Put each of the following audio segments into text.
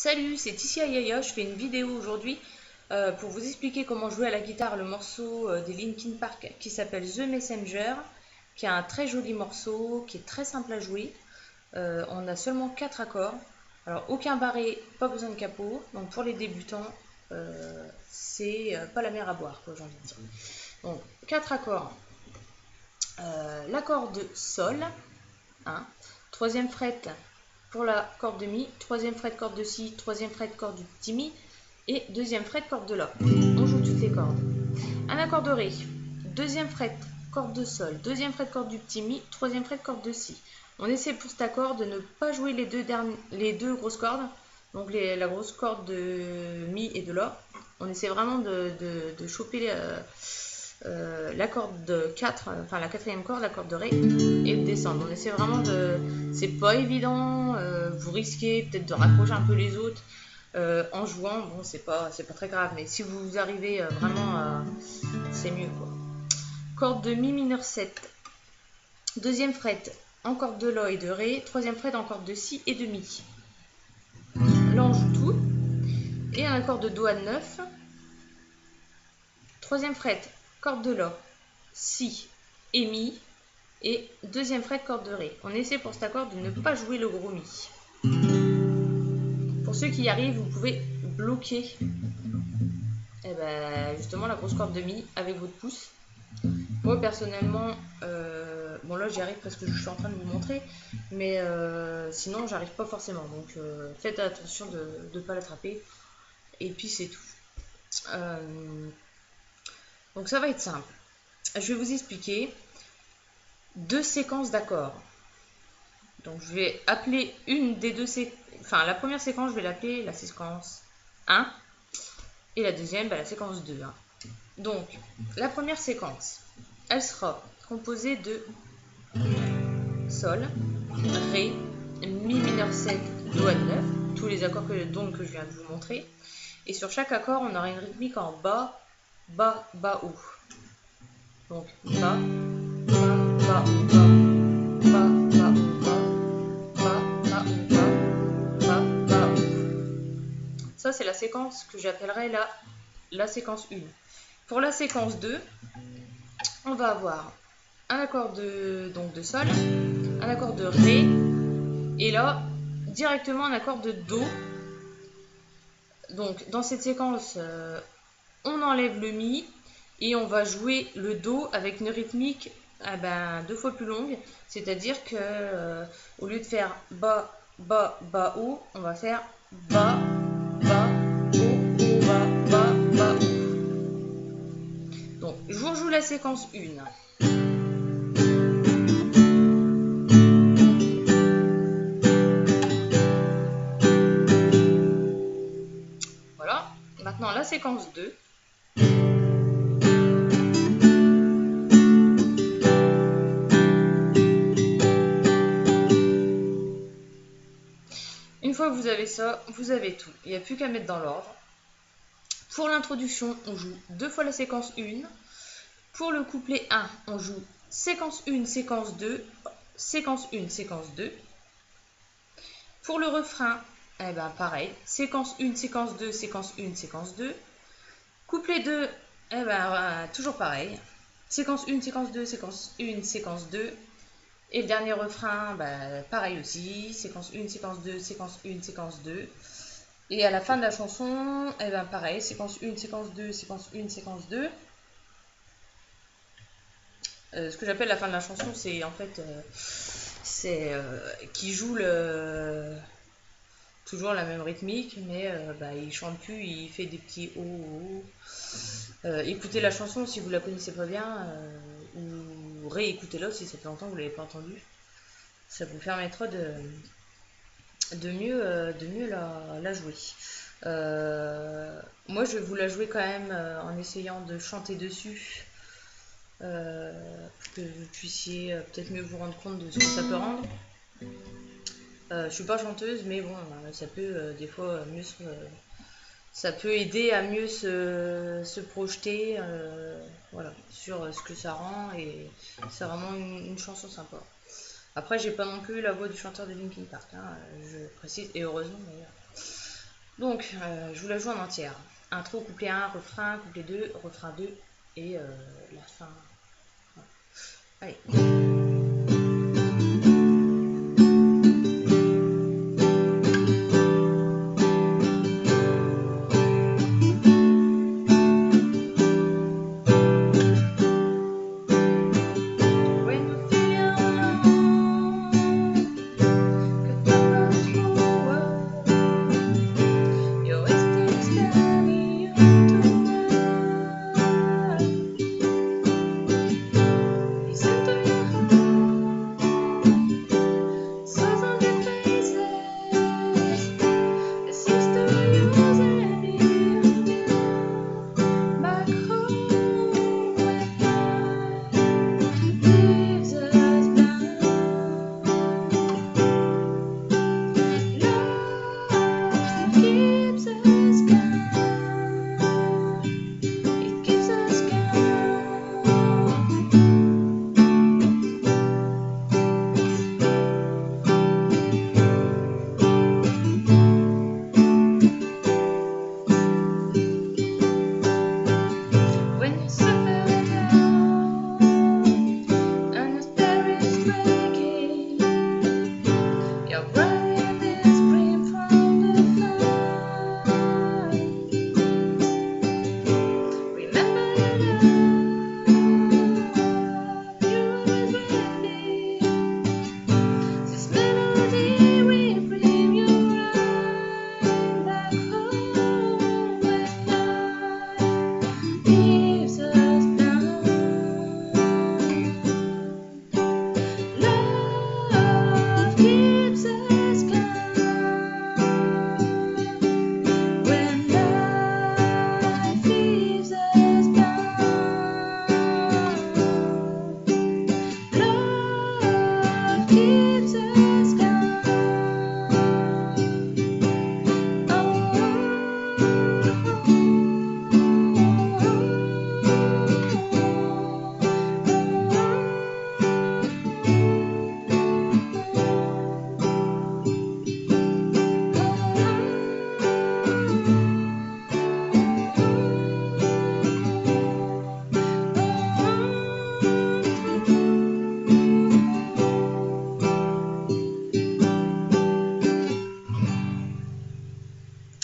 Salut, c'est Tissia Yaya, je fais une vidéo aujourd'hui pour vous expliquer comment jouer à la guitare le morceau des Linkin Park qui s'appelle The Messenger, qui est un très joli morceau, qui est très simple à jouer. On a seulement 4 accords, alors aucun barré, pas besoin de capot, donc pour les débutants, c'est pas la mer à boire, quoi, j'ai envie de dire. Donc 4 accords, l'accord de Sol, 1, troisième fret pour la corde de Mi, troisième fret corde de Si, troisième fret corde du petit Mi et deuxième fret corde de La. On joue toutes les cordes. Un accord de Ré, deuxième fret corde de Sol, deuxième fret corde du petit Mi, troisième fret corde de Si. On essaie pour cet accord de ne pas jouer les deux grosses cordes, donc la grosse corde de Mi et de La. On essaie vraiment de choper la corde de 4, enfin la quatrième corde, la corde de Ré, et de descendre. On essaie vraiment de... C'est pas évident, vous risquez peut-être de raccrocher un peu les autres en jouant, bon c'est pas très grave, mais si vous arrivez vraiment à... c'est mieux quoi. Corde de Mi mineur 7, deuxième fret en corde de La et de Ré, troisième fret en corde de Si et de Mi. Là on joue tout, et un accord de Do à 9, troisième fret corde de La, Si et Mi, et deuxième fret corde de Ré. On essaie pour cet accord de ne pas jouer le gros Mi. Pour ceux qui y arrivent, vous pouvez bloquer justement la grosse corde de Mi avec votre pouce. Moi personnellement, bon là j'y arrive parce que je suis en train de vous montrer, mais sinon j'arrive pas forcément, donc faites attention de ne pas l'attraper, et puis c'est tout. Donc ça va être simple. Je vais vous expliquer deux séquences d'accords. Donc je vais appeler une des deux séquences, enfin la première séquence je vais l'appeler la séquence 1 et la deuxième la séquence 2. Hein. Donc la première séquence, elle sera composée de Sol, Ré, Mi mineur 7, Do à 9, tous les accords que je viens de vous montrer. Et sur chaque accord on aura une rythmique en bas, bas, bas, haut. Donc bas, bas, bas, bas. Ça, c'est la séquence que j'appellerai la séquence 1. Pour la séquence 2, on va avoir un accord de Sol, un accord de Ré, et là, directement un accord de Do. Donc, dans cette séquence, on enlève le Mi, et on va jouer le Do avec une rythmique 2 fois plus longue. C'est-à-dire que au lieu de faire bas, bas, bas, haut, on va faire bas, bas, haut, haut, bas, bas, bas, haut. Donc, je vous rejoue la séquence 1. Voilà. Maintenant, la séquence 2. Une fois que vous avez ça, vous avez tout. Il n'y a plus qu'à mettre dans l'ordre. Pour l'introduction, on joue 2 fois la séquence 1. Pour le couplet 1, on joue séquence 1, séquence 2, séquence 1, séquence 2. Pour le refrain, pareil, séquence 1, séquence 2, séquence 1, séquence 2. Couplet 2, toujours pareil, séquence 1, séquence 2, séquence 1, séquence 2. Et le dernier refrain, pareil aussi, séquence 1, séquence 2, séquence 1, séquence 2. Et à la fin de la chanson, pareil, séquence 1, séquence 2, séquence 1, séquence 2. Ce que j'appelle la fin de la chanson, c'est en fait, qui joue toujours la même rythmique, mais il chante plus, il fait des petits oh, oh. Écoutez la chanson si vous la connaissez pas bien, ou réécoutez-la si ça fait longtemps que vous l'avez pas entendue. Ça vous permettra de mieux la jouer. Moi je vais vous la jouer quand même en essayant de chanter dessus, pour que vous puissiez peut-être mieux vous rendre compte de ce que ça peut rendre. Je suis pas chanteuse, mais bon, ça peut des fois mieux ça peut aider à mieux se projeter voilà, sur ce que ça rend, et c'est vraiment une chanson sympa. Après, j'ai pas non plus la voix du chanteur de Linkin Park, hein, je précise, et heureusement d'ailleurs. Donc, je vous la joue en entière. Intro, couplet 1, refrain, couplet 2, refrain 2 et la fin. Allez.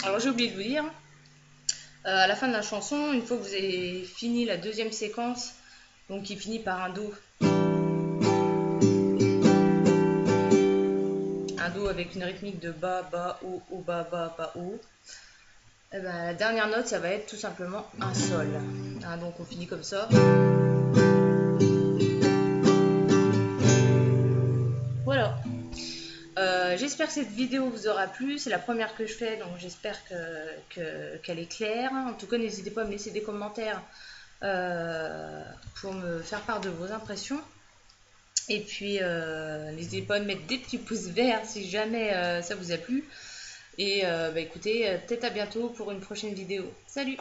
Alors j'ai oublié de vous dire, à la fin de la chanson, une fois que vous avez fini la deuxième séquence, donc qui finit par un Do avec une rythmique de bas, bas, haut, haut, bas, bas, bas, haut, et ben, la dernière note ça va être tout simplement un Sol. Hein, donc on finit comme ça. Voilà. J'espère que cette vidéo vous aura plu, c'est la première que je fais, donc j'espère qu'elle est claire. En tout cas, n'hésitez pas à me laisser des commentaires pour me faire part de vos impressions. Et puis, n'hésitez pas à me mettre des petits pouces verts si jamais ça vous a plu. Et écoutez, peut-être à bientôt pour une prochaine vidéo. Salut!